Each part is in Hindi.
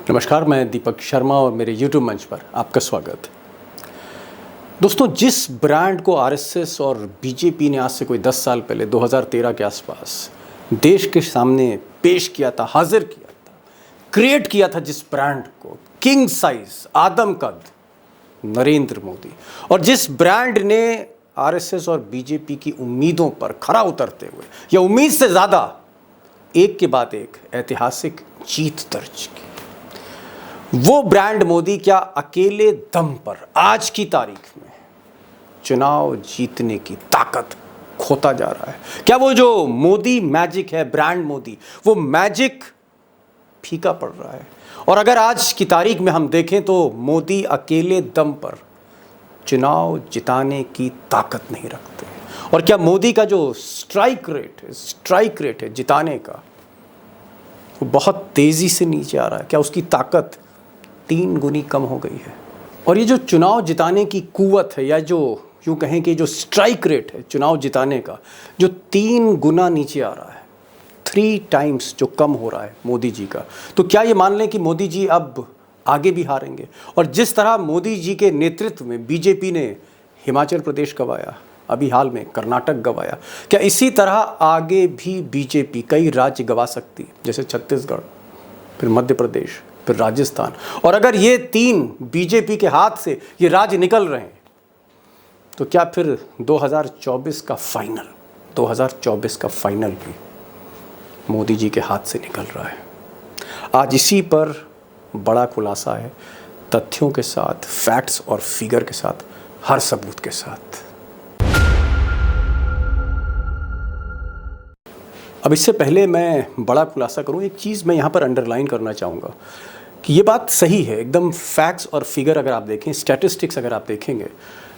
नमस्कार, मैं दीपक शर्मा और मेरे YouTube मंच पर आपका स्वागत। दोस्तों, जिस ब्रांड को आरएसएस और बीजेपी ने आज से कोई 10 साल पहले 2013 के आसपास देश के सामने पेश किया था, हाजिर किया था, क्रिएट किया था, जिस ब्रांड को किंग साइज आदम कद नरेंद्र मोदी, और जिस ब्रांड ने आरएसएस और बीजेपी की उम्मीदों पर खरा उतरते हुए या उम्मीद से ज़्यादा एक के बाद एक ऐतिहासिक जीत दर्ज की, वो ब्रांड मोदी क्या अकेले दम पर आज की तारीख में चुनाव जीतने की ताकत खोता जा रहा है? क्या वो जो मोदी मैजिक है, ब्रांड मोदी, वो मैजिक फीका पड़ रहा है? और अगर आज की तारीख में हम देखें तो मोदी अकेले दम पर चुनाव जिताने की ताकत नहीं रखते। और क्या मोदी का जो स्ट्राइक रेट है जिताने का, वो बहुत तेज़ी से नीचे आ रहा है? क्या उसकी ताकत 3 गुनी कम हो गई है? और ये जो चुनाव जिताने की कुव्वत है, या जो यूँ कहें कि जो स्ट्राइक रेट है चुनाव जिताने का, जो 3 गुना नीचे आ रहा है, 3 टाइम्स जो कम हो रहा है मोदी जी का, तो क्या ये मान लें कि मोदी जी अब आगे भी हारेंगे? और जिस तरह मोदी जी के नेतृत्व में बीजेपी ने हिमाचल प्रदेश गंवाया, अभी हाल में कर्नाटक गंवाया, क्या इसी तरह आगे भी बीजेपी कई राज्य गंवा सकती है, जैसे छत्तीसगढ़, फिर मध्य प्रदेश, फिर राजस्थान? और अगर ये 3 बीजेपी के हाथ से ये राज्य निकल रहे हैं, तो क्या फिर 2024 का फाइनल भी मोदी जी के हाथ से निकल रहा है? आज इसी पर बड़ा खुलासा है, तथ्यों के साथ, फैक्ट्स और फिगर के साथ, हर सबूत के साथ। अब इससे पहले मैं बड़ा खुलासा करूं, एक चीज़ मैं यहाँ पर अंडरलाइन करना चाहूँगा कि ये बात सही है, एकदम फैक्ट्स और फिगर अगर आप देखें, स्टैटिस्टिक्स अगर आप देखेंगे,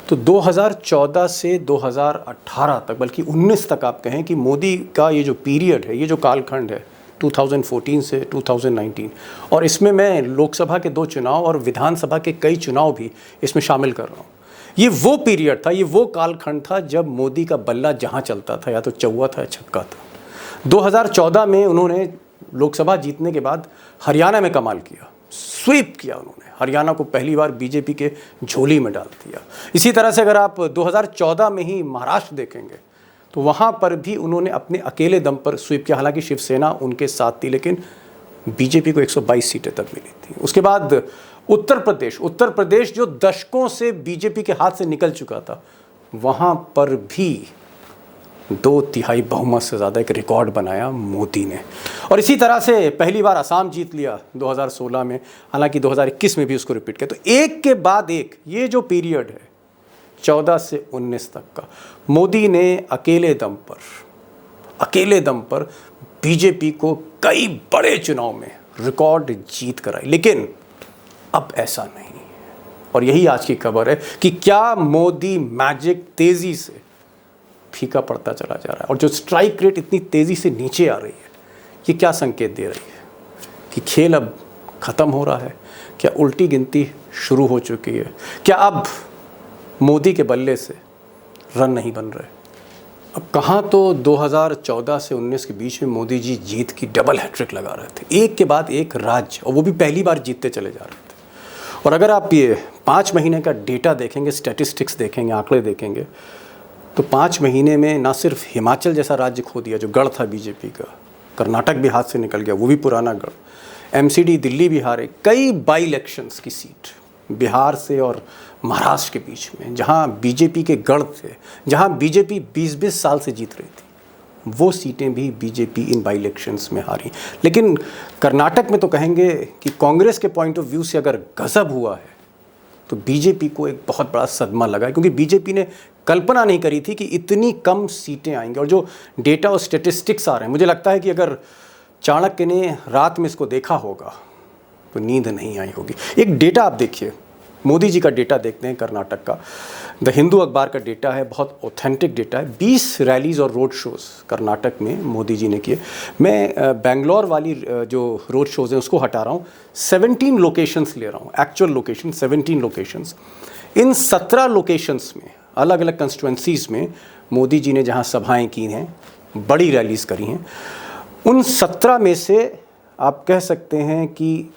तो 2014 से 2018 तक, बल्कि 19 तक आप कहें कि मोदी का ये जो पीरियड है, ये जो कालखंड है 2014 से 2019, और इसमें मैं लोकसभा के 2 चुनाव और विधानसभा के कई चुनाव भी इसमें शामिल कर रहा हूँ। ये वो पीरियड था, ये वो कालखंड था जब मोदी का बल्ला जहाँ चलता था या तो चौवा था या छक्का था। 2014 में उन्होंने लोकसभा जीतने के बाद हरियाणा में कमाल किया, स्वीप किया उन्होंने, हरियाणा को पहली बार बीजेपी के झोली में डाल दिया। इसी तरह से अगर आप 2014 में ही महाराष्ट्र देखेंगे तो वहाँ पर भी उन्होंने अपने अकेले दम पर स्वीप किया, हालांकि शिवसेना उनके साथ थी, लेकिन बीजेपी को 122 सीटें तक मिली थी। उसके बाद उत्तर प्रदेश जो दशकों से बीजेपी के हाथ से निकल चुका था, वहाँ पर भी 2/3 बहुमत से ज़्यादा एक रिकॉर्ड बनाया मोदी ने। और इसी तरह से पहली बार असम जीत लिया 2016 में, हालांकि 2021 में भी उसको रिपीट किया। तो एक के बाद एक ये जो पीरियड है 14 से 19 तक का, मोदी ने अकेले दम पर बीजेपी को कई बड़े चुनाव में रिकॉर्ड जीत कराई। लेकिन अब ऐसा नहीं है, और यही आज की खबर है कि क्या मोदी मैजिक तेज़ी से फीका पड़ता चला जा रहा है, और जो स्ट्राइक रेट इतनी तेज़ी से नीचे आ रही है, ये क्या संकेत दे रही है कि खेल अब ख़त्म हो रहा है? क्या उल्टी गिनती शुरू हो चुकी है? क्या अब मोदी के बल्ले से रन नहीं बन रहे? अब कहाँ तो 2014 से 19 के बीच में मोदी जी जीत की डबल हैट्रिक लगा रहे थे, एक के बाद एक राज्य, और वो भी पहली बार जीतते चले जा रहे थे। और अगर आप ये 5 महीने का डेटा देखेंगे, स्टैटिस्टिक्स देखेंगे, आंकड़े देखेंगे, तो 5 महीने में ना सिर्फ हिमाचल जैसा राज्य खो दिया जो गढ़ था बीजेपी का, कर्नाटक भी हाथ से निकल गया, वो भी पुराना गढ़, एमसीडी दिल्ली भी हारे, कई बाई इलेक्शंस की सीट बिहार से और महाराष्ट्र के बीच में, जहां बीजेपी के गढ़ थे, जहां बीजेपी 20-20 साल से जीत रही थी, वो सीटें भी बीजेपी इन बाई इलेक्शंस में हारी। लेकिन कर्नाटक में तो कहेंगे कि कांग्रेस के पॉइंट ऑफ व्यू से अगर गजब हुआ है, तो बीजेपी को एक बहुत बड़ा सदमा लगा, क्योंकि बीजेपी ने कल्पना नहीं करी थी कि इतनी कम सीटें आएंगी। और जो डेटा और स्टैटिस्टिक्स आ रहे हैं, मुझे लगता है कि अगर चाणक्य ने रात में इसको देखा होगा तो नींद नहीं आई होगी। एक डेटा आप देखिए, मोदी जी का डेटा देखते हैं कर्नाटक का, द हिंदू अखबार का डेटा है, बहुत ऑथेंटिक डेटा है। 20 रैलीज़ और रोड शोज़ कर्नाटक में मोदी जी ने किए। मैं बेंगलोर वाली जो रोड शोज़ हैं उसको हटा रहा हूँ, 17 लोकेशंस ले रहा हूँ, एक्चुअल लोकेशन 17 लोकेशंस। इन 17 लोकेशंस में, अलग अलग कंस्टिट्यूंसीज़ में मोदी जी ने जहाँ सभाएं की हैं, बड़ी रैलीज़ करी हैं, उन 17 में से आप कह सकते हैं कि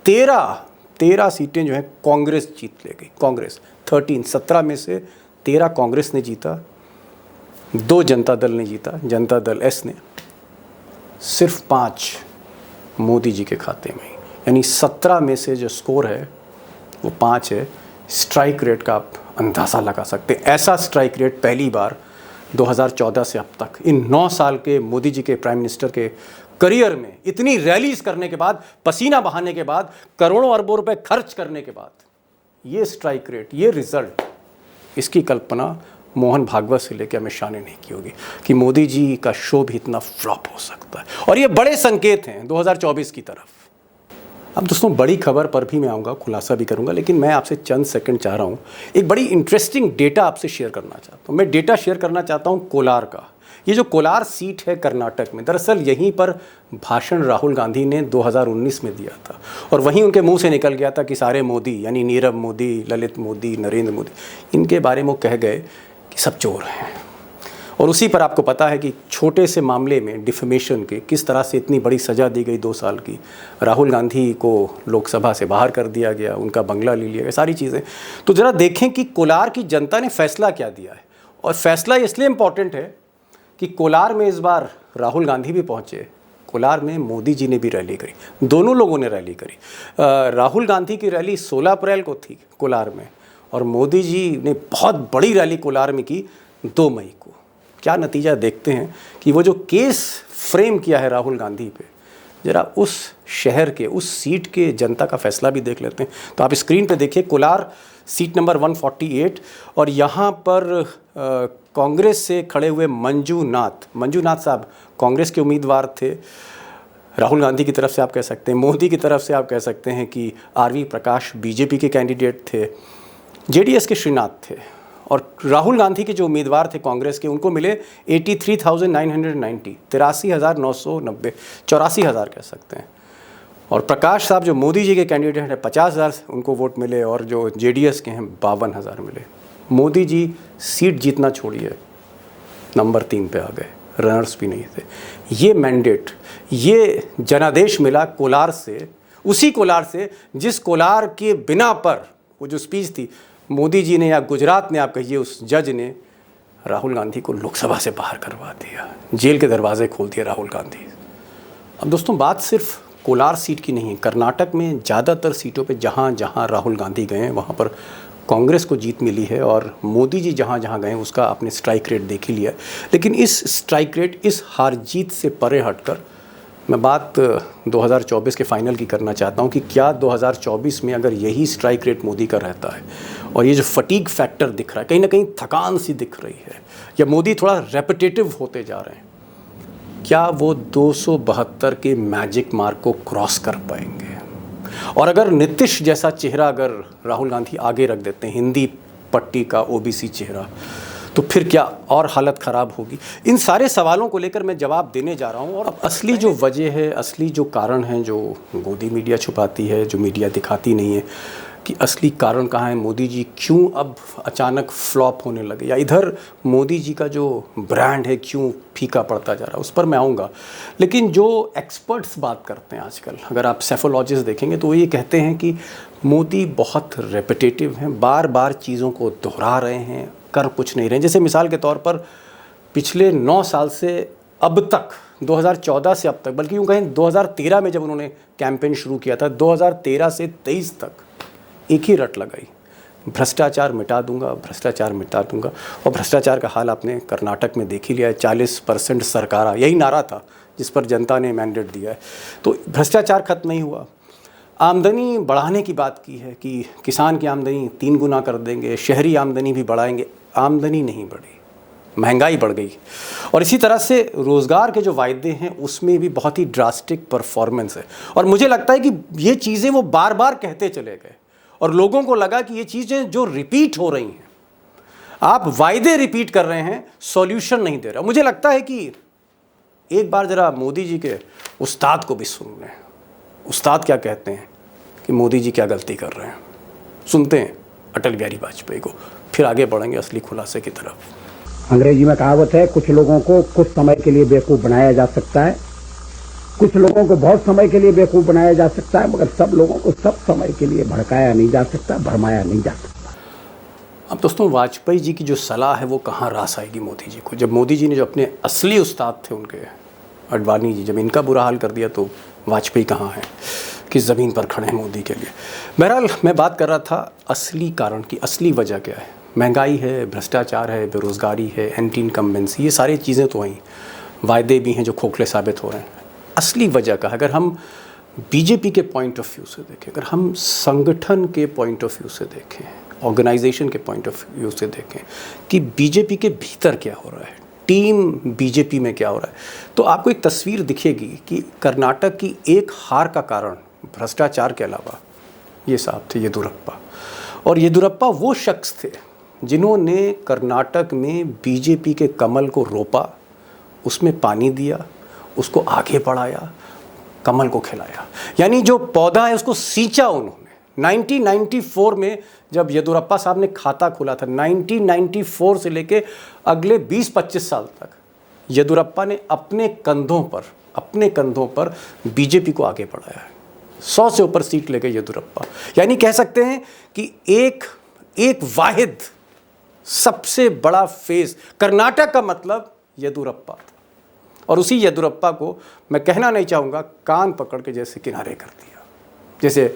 13 सीटें जो है कांग्रेस जीत ले गई। कांग्रेस 17 में से 13 कांग्रेस ने जीता, 2 जनता दल ने जीता, जनता दल एस ने, सिर्फ 5 मोदी जी के खाते में। यानी 17 में से जो स्कोर है वो 5 है। स्ट्राइक रेट का आप अंदाज़ा लगा सकते हैं। ऐसा स्ट्राइक रेट पहली बार 2014 से अब तक, इन 9 साल के मोदी जी के प्राइम मिनिस्टर के करियर में, इतनी रैलीज करने के बाद, पसीना बहाने के बाद, करोड़ों अरबों रुपए खर्च करने के बाद, ये स्ट्राइक रेट, ये रिजल्ट, इसकी कल्पना मोहन भागवत से लेकर अमित शाह ने नहीं की होगी कि मोदी जी का शो भी इतना फ्लॉप हो सकता है। और ये बड़े संकेत हैं 2024 की तरफ। अब दोस्तों, बड़ी खबर पर भी मैं आऊँगा, खुलासा भी करूँगा, लेकिन मैं आपसे चंद सेकंड चाह रहा हूँ, एक बड़ी इंटरेस्टिंग डेटा आपसे शेयर करना चाहता हूँ। मैं डेटा शेयर करना चाहता हूँ कोलार का। ये जो कोलार सीट है कर्नाटक में, दरअसल यहीं पर भाषण राहुल गांधी ने 2019 में दिया था, और वहीं उनके मुंह से निकल गया था कि सारे मोदी, यानी नीरव मोदी, ललित मोदी, नरेंद्र मोदी, इनके बारे में वो कह गए कि सब चोर हैं। और उसी पर आपको पता है कि छोटे से मामले में डिफेमेशन के किस तरह से इतनी बड़ी सज़ा दी गई 2 साल की। राहुल गांधी को लोकसभा से बाहर कर दिया गया, उनका बंगला ले लिया गया, सारी चीज़ें। तो ज़रा देखें कि कोलार की जनता ने फैसला क्या दिया है। और फैसला इसलिए इम्पॉर्टेंट है कि कोलार में इस बार राहुल गांधी भी पहुँचे, कोलार में मोदी जी ने भी रैली करी, दोनों लोगों ने रैली करी। राहुल गांधी की रैली 16 अप्रैल को थी कोलार में, और मोदी जी ने बहुत बड़ी रैली कोलार में की 2 मई को। क्या नतीजा देखते हैं कि वो जो केस फ्रेम किया है राहुल गांधी पे, ज़रा उस शहर के, उस सीट के जनता का फैसला भी देख लेते हैं। तो आप स्क्रीन पे देखिए, कोलार सीट नंबर 148, और यहाँ पर कांग्रेस से खड़े हुए मंजूनाथ साहब कांग्रेस के उम्मीदवार थे। राहुल गांधी की तरफ से आप कह सकते हैं, मोदी की तरफ से आप कह सकते हैं कि आरवी प्रकाश बीजेपी के कैंडिडेट थे, जेडीएस के श्रीनाथ थे, और राहुल गांधी के जो उम्मीदवार थे कांग्रेस के, उनको मिले 83,990, 83,990, 84,000 कह सकते हैं। और प्रकाश साहब जो मोदी जी के कैंडिडेट हैं, 50,000 उनको वोट मिले, और जो जेडीएस के हैं 52,000 मिले। मोदी जी सीट जीतना छोड़िए, नंबर 3 पे आ गए, रनर्स भी नहीं थे। ये मैंडेट, ये जनादेश मिला कोलार से, उसी कोलार से जिस कोलार के बिना पर वो जो स्पीच थी मोदी जी ने, या गुजरात ने आप कहिए, उस जज ने राहुल गांधी को लोकसभा से बाहर करवा दिया, जेल के दरवाजे खोल दिए राहुल गांधी। अब दोस्तों, बात सिर्फ कोलार सीट की नहीं है। कर्नाटक में ज़्यादातर सीटों पे जहाँ जहाँ राहुल गांधी गए हैं वहाँ पर कांग्रेस को जीत मिली है, और मोदी जी जहाँ जहाँ गए उसका आपने स्ट्राइक रेट देख ही लिया। लेकिन इस स्ट्राइक रेट, इस हार जीत से परे हटकर मैं बात 2024 के फाइनल की करना चाहता हूँ कि क्या 2024 में अगर यही स्ट्राइक रेट मोदी का रहता है, और ये जो फटीग फैक्टर दिख रहा है, कहीं ना कहीं थकान सी दिख रही है, या मोदी थोड़ा रेपिटेटिव होते जा रहे हैं, क्या वो 272 के मैजिक मार्क को क्रॉस कर पाएंगे? और अगर नीतीश जैसा चेहरा अगर राहुल गांधी आगे रख देते हैं, हिंदी पट्टी का ओबीसी चेहरा, तो फिर क्या और हालत ख़राब होगी? इन सारे सवालों को लेकर मैं जवाब देने जा रहा हूँ। और असली जो वजह है, असली जो कारण है, जो गोदी मीडिया छुपाती है, जो मीडिया दिखाती नहीं है, कि असली कारण कहाँ है, मोदी जी क्यों अब अचानक फ्लॉप होने लगे, या इधर मोदी जी का जो ब्रांड है क्यों फीका पड़ता जा रहा है, उस पर मैं आऊँगा। लेकिन जो एक्सपर्ट्स बात करते हैं आजकल, अगर आप सेफोलॉजिस्ट देखेंगे तो वो ये कहते हैं कि मोदी बहुत रेपिटेटिव हैं, बार बार चीज़ों को दोहरा रहे हैं, कर कुछ नहीं रहे। जैसे मिसाल के तौर पर पिछले 9 साल से अब तक, 2014 से अब तक, बल्कि यूँ कहें 2013 में जब उन्होंने कैंपेन शुरू किया था, 2013 से 23 तक एक ही रट लगाई, भ्रष्टाचार मिटा दूंगा, भ्रष्टाचार मिटा दूंगा। और भ्रष्टाचार का हाल आपने कर्नाटक में देख ही लिया है, 40% सरकार, यही नारा था जिस पर जनता ने मैंडेट दिया है। तो भ्रष्टाचार खत्म नहीं हुआ। आमदनी बढ़ाने की बात की है कि किसान की आमदनी 3 गुना कर देंगे, शहरी आमदनी भी बढ़ाएंगे। आमदनी नहीं बढ़ी, महंगाई बढ़ गई। और इसी तरह से रोज़गार के जो वायदे हैं उसमें भी बहुत ही ड्रास्टिक परफॉर्मेंस है। और मुझे लगता है कि ये चीज़ें वो बार बार कहते चले गए, और लोगों को लगा कि ये चीज़ें जो रिपीट हो रही हैं, आप वायदे रिपीट कर रहे हैं, सॉल्यूशन नहीं दे रहा। मुझे लगता है कि एक बार ज़रा मोदी जी के उस्ताद को भी सुन लें, उस्ताद क्या कहते हैं, कि मोदी जी क्या गलती कर रहे हैं। सुनते हैं अटल बिहारी वाजपेयी को, फिर आगे बढ़ेंगे असली खुलासे की तरफ। अंग्रेजी में कहावत है, कुछ लोगों को कुछ समय के लिए बेवकूफ़ बनाया जा सकता है, कुछ लोगों को बहुत समय के लिए बेवकूफ बनाया जा सकता है, मगर सब लोगों को सब समय के लिए भड़काया नहीं जा सकता, भरमाया नहीं जा सकता। अब दोस्तों, वाजपेयी जी की जो सलाह है वो कहाँ रास आएगी मोदी जी को, जब मोदी जी ने जो अपने असली उस्ताद थे उनके अडवाणी जी, जब इनका बुरा हाल कर दिया तो वाजपेयी कहाँ हैं, किस ज़मीन पर खड़े हैं मोदी के लिए। बहरहाल मैं बात कर रहा था असली कारण की, असली वजह क्या है। महंगाई है, भ्रष्टाचार है, बेरोज़गारी है, एंटी इनकम्बेंसी, ये सारी चीज़ें तो आई, वायदे भी हैं जो खोखले साबित हो रहे हैं। असली वजह का अगर हम बीजेपी के पॉइंट ऑफ व्यू से देखें, अगर हम संगठन के पॉइंट ऑफ व्यू से देखें, ऑर्गेनाइजेशन के पॉइंट ऑफ व्यू से देखें कि बीजेपी के भीतर क्या हो रहा है, टीम बीजेपी में क्या हो रहा है, तो आपको एक तस्वीर दिखेगी कि कर्नाटक की एक हार का कारण भ्रष्टाचार के अलावा ये साहब थे येदियुरप्पा। और येदियुरप्पा वो शख्स थे जिन्होंने कर्नाटक में बीजेपी के कमल को रोपा, उसमें पानी दिया, उसको आगे बढ़ाया, कमल को खिलाया, यानी जो पौधा है उसको सींचा उन्होंने। 1994 में जब येदियुरप्पा साहब ने खाता खोला था, 1994 से लेके अगले 20-25 साल तक येदियुरप्पा ने अपने कंधों पर बीजेपी को आगे बढ़ाया है। 100 से ऊपर सीट ले गए येदियुरप्पा, यानी कह सकते हैं कि एक वाहिद सबसे बड़ा फेस कर्नाटक का मतलब येदियुरप्पा था। और उसी येदियुरप्पा को मैं कहना नहीं चाहूँगा, कान पकड़ के जैसे किनारे कर दिया, जैसे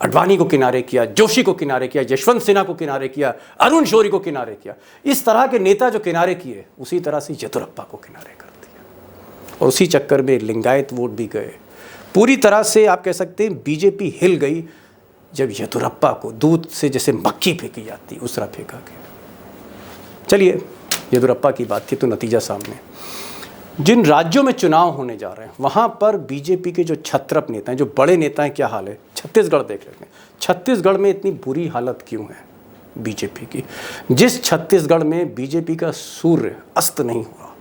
अडवाणी को किनारे किया, जोशी को किनारे किया, यशवंत सिन्हा को किनारे किया, अरुण शौरी को किनारे किया। इस तरह के नेता जो किनारे किए, उसी तरह से येदियुरप्पा को किनारे कर दिया। और उसी चक्कर में लिंगायत वोट भी गए। पूरी तरह से आप कह सकते हैं बीजेपी हिल गई जब येदियुरप्पा को दूध से जैसे मक्खी फेंकी जाती उस तरह फेंका गया। चलिए, येदियुरप्पा की बात थी तो नतीजा सामने। जिन राज्यों में चुनाव होने जा रहे हैं वहाँ पर बीजेपी के जो छत्रप नेता हैं, जो बड़े नेता हैं, क्या हाल है। छत्तीसगढ़ देख लेते हैं। छत्तीसगढ़ में इतनी बुरी हालत क्यों है बीजेपी की, जिस छत्तीसगढ़ में बीजेपी का सूर्य अस्त नहीं हुआ,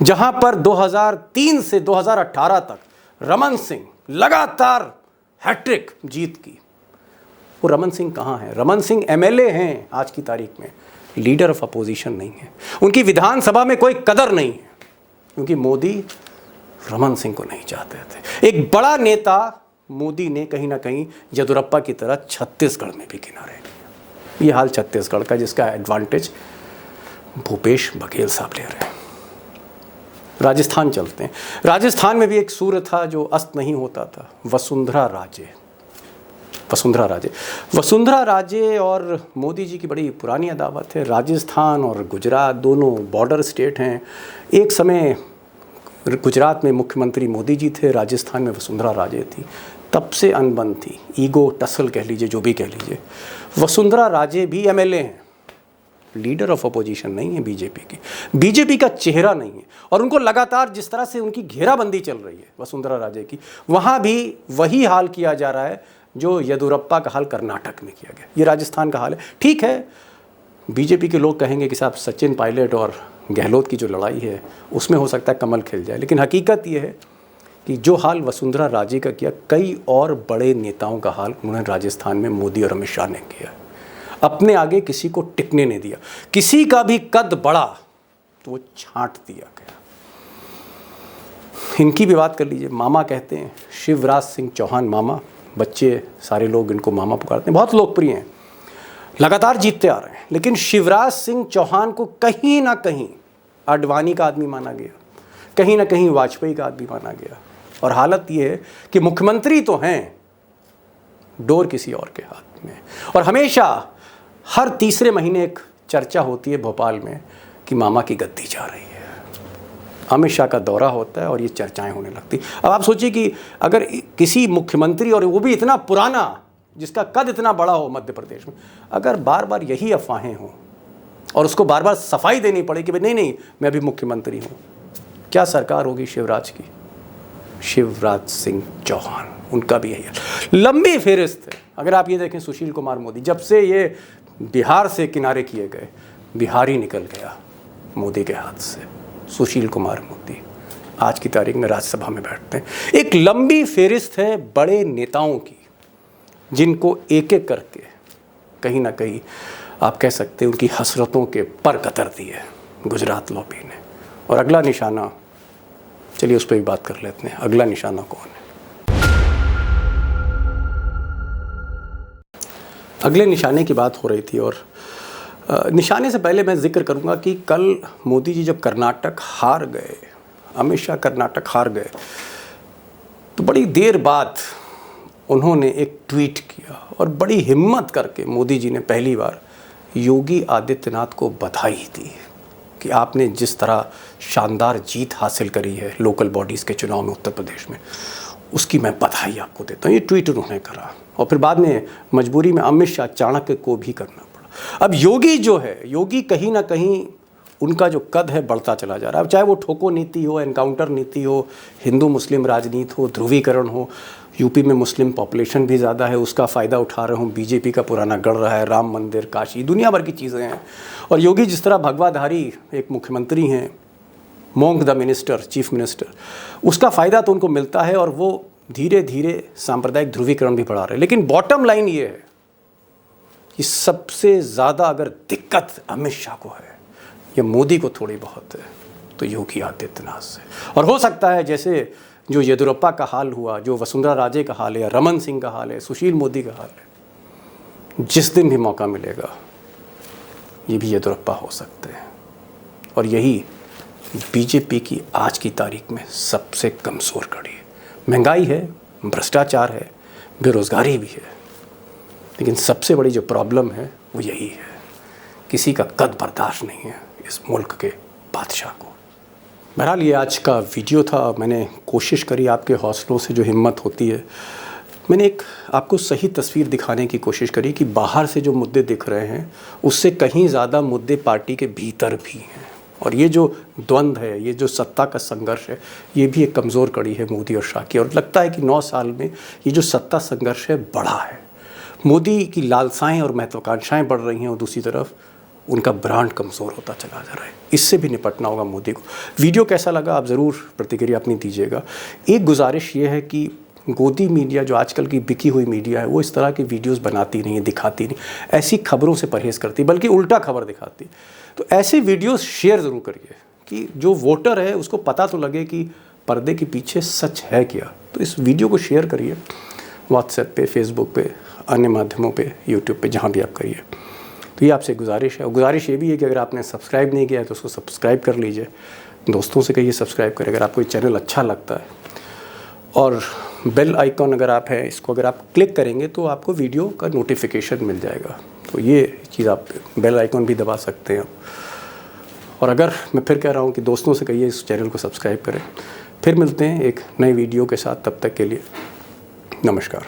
जहाँ पर 2003 से 2018 तक रमन सिंह लगातार हैट्रिक जीत की। वो रमन सिंह कहाँ हैं? रमन सिंह एमएलए हैं आज की तारीख में, लीडर ऑफ अपोजिशन नहीं है। उनकी विधानसभा में कोई कदर नहीं है, क्योंकि मोदी रमन सिंह को नहीं चाहते थे। एक बड़ा नेता मोदी ने कहीं ना कहीं येदियुरप्पा की तरह छत्तीसगढ़ में भी किनारे किया। ये हाल छत्तीसगढ़ का, जिसका एडवांटेज भूपेश बघेल साहब ले रहे हैं। राजस्थान चलते हैं। राजस्थान में भी एक सूर्य था जो अस्त नहीं होता था, वसुंधरा राजे और मोदी जी की बड़ी पुरानी अदावत है। राजस्थान और गुजरात दोनों बॉर्डर स्टेट हैं। एक समय गुजरात में मुख्यमंत्री मोदी जी थे, राजस्थान में वसुंधरा राजे थी। तब से अनबन थी, ईगो टसल कह लीजिए, जो भी कह लीजिए। वसुंधरा राजे भी एमएलए हैं, लीडर ऑफ अपोजिशन नहीं है बीजेपी का चेहरा नहीं है। और उनको लगातार जिस तरह से उनकी घेराबंदी चल रही है वसुंधरा राजे की, वहाँ भी वही हाल किया जा रहा है जो येदियुरप्पा का हाल कर्नाटक में किया गया। ये राजस्थान का हाल है। ठीक है, बीजेपी के लोग कहेंगे कि साहब सचिन पायलट और गहलोत की जो लड़ाई है उसमें हो सकता है कमल खिल जाए, लेकिन हकीकत ये है कि जो हाल वसुंधरा राजे का किया, कई और बड़े नेताओं का हाल उन्होंने राजस्थान में मोदी और अमित शाह ने किया। अपने आगे किसी को टिकने नहीं दिया। किसी का भी कद बढ़ा तो वो छांट दिया गया। इनकी भी बात कर लीजिए। मामा कहते हैं, शिवराज सिंह चौहान मामा, बच्चे सारे लोग इनको मामा पुकारते हैं, बहुत लोकप्रिय हैं, लगातार जीतते आ रहे हैं। लेकिन शिवराज सिंह चौहान को कहीं ना कहीं अडवाणी का आदमी माना गया, कहीं ना कहीं वाजपेयी का आदमी माना गया। और हालत ये है कि मुख्यमंत्री तो हैं, डोर किसी और के हाथ में। और हमेशा हर तीसरे महीने एक चर्चा होती है भोपाल में कि मामा की गद्दी जा रही है। अमित शाह का दौरा होता है और ये चर्चाएं होने लगती। अब आप सोचिए कि अगर किसी मुख्यमंत्री, और वो भी इतना पुराना, जिसका कद इतना बड़ा हो मध्य प्रदेश में, अगर बार बार यही अफवाहें हों और उसको बार बार सफाई देनी पड़े कि भाई नहीं मैं अभी मुख्यमंत्री हूँ, क्या सरकार होगी शिवराज की? शिवराज सिंह चौहान, उनका भी यही है। लंबी फेहरिस्त है। अगर आप ये देखें, सुशील कुमार मोदी, जब से ये बिहार से किनारे किए गए, बिहार ही निकल गया मोदी के हाथ से। सुशील कुमार मोदी आज की तारीख में राज्यसभा में बैठते हैं। एक लंबी फेहरिस्त है बड़े नेताओं की, जिनको एक एक करके कहीं ना कहीं आप कह सकते हैं उनकी हसरतों के पर कतर दिए गुजरात लॉबी ने। और अगला निशाना चलिए उस पर भी बात कर लेते हैं। अगला निशाना कौन है? अगले निशाने की बात हो रही थी और निशाने से पहले मैं जिक्र करूंगा कि कल मोदी जी जब कर्नाटक हार गए, अमित शाह कर्नाटक हार गए, तो बड़ी देर बाद उन्होंने एक ट्वीट किया और बड़ी हिम्मत करके मोदी जी ने पहली बार योगी आदित्यनाथ को बधाई दी कि आपने जिस तरह शानदार जीत हासिल करी है लोकल बॉडीज़ के चुनाव में उत्तर प्रदेश में, उसकी मैं बधाई आपको देता हूँ। ये ट्वीट उन्होंने करा और फिर बाद में मजबूरी में अमित शाह चाणक्य को भी करना पड़ा। अब योगी जो है, योगी कहीं ना कहीं उनका जो कद है बढ़ता चला जा रहा है। अब चाहे वो ठोको नीति हो, एनकाउंटर नीति हो, हिंदू मुस्लिम राजनीति हो, ध्रुवीकरण हो, यूपी में मुस्लिम पॉपुलेशन भी ज़्यादा है, उसका फ़ायदा उठा रहे हो, बीजेपी का पुराना गढ़ रहा है, राम मंदिर, काशी, दुनिया भर की चीज़ें हैं। और योगी जिस तरह भगवाधारी एक मुख्यमंत्री हैं, मोंग द मिनिस्टर, चीफ मिनिस्टर, उसका फ़ायदा तो उनको मिलता है और वो धीरे धीरे सांप्रदायिक ध्रुवीकरण भी बढ़ा रहे हैं। लेकिन बॉटम लाइन ये है कि सबसे ज़्यादा अगर दिक्कत अमित शाह को है या मोदी को थोड़ी बहुत है तो योगी आदित्यनाथ से। और हो सकता है जैसे जो येदियुरप्पा का हाल हुआ, जो वसुंधरा राजे का हाल है, या रमन सिंह का हाल है, सुशील मोदी का हाल है, जिस दिन भी मौका मिलेगा ये भी येदियुरप्पा हो सकते हैं। और यही बीजेपी की आज की तारीख में सबसे कमज़ोर कड़ी है। महंगाई है, भ्रष्टाचार है, बेरोज़गारी भी है, लेकिन सबसे बड़ी जो प्रॉब्लम है वो यही है, किसी का कद बर्दाश्त नहीं है इस मुल्क के बादशाह को। बहरहाल ये आज का वीडियो था। मैंने कोशिश करी आपके हौसलों से जो हिम्मत होती है, मैंने एक आपको सही तस्वीर दिखाने की कोशिश करी कि बाहर से जो मुद्दे दिख रहे हैं उससे कहीं ज़्यादा मुद्दे पार्टी के भीतर भी हैं। और ये जो द्वंद्व है, ये जो सत्ता का संघर्ष है, ये भी एक कमज़ोर कड़ी है मोदी और शाह की। और लगता है कि 9 साल में ये जो सत्ता संघर्ष है बढ़ा है। मोदी की लालसाएं और महत्वाकांक्षाएं बढ़ रही हैं और दूसरी तरफ उनका ब्रांड कमज़ोर होता चला जा रहा है। इससे भी निपटना होगा मोदी को। वीडियो कैसा लगा आप ज़रूर प्रतिक्रिया अपनी दीजिएगा। एक गुजारिश ये है कि गोदी मीडिया जो आजकल की बिकी हुई मीडिया है वो इस तरह की वीडियोस बनाती नहीं है, दिखाती नहीं, ऐसी खबरों से परहेज़ करती, बल्कि उल्टा खबर दिखाती। तो ऐसे वीडियोस शेयर ज़रूर करिए कि जो वोटर है उसको पता तो लगे कि पर्दे के पीछे सच है क्या। तो इस वीडियो को शेयर करिए व्हाट्सएप पे, फेसबुक पे, अन्य माध्यमों पे, यूट्यूब पे, जहाँ भी आप करिए। तो ये आपसे गुजारिश है। और गुजारिश ये भी है कि अगर आपने सब्सक्राइब नहीं किया है तो उसको सब्सक्राइब कर लीजिए, दोस्तों से कहिए सब्सक्राइब करें अगर आपको ये चैनल अच्छा लगता है। और बेल आइकॉन अगर आप है, इसको अगर आप क्लिक करेंगे तो आपको वीडियो का नोटिफिकेशन मिल जाएगा। तो ये चीज़ आप बेल आइकॉन भी दबा सकते हैं। और अगर मैं फिर कह रहा हूँ कि दोस्तों से कहिए इस चैनल को सब्सक्राइब करें। फिर मिलते हैं एक नई वीडियो के साथ, तब तक के लिए नमस्कार।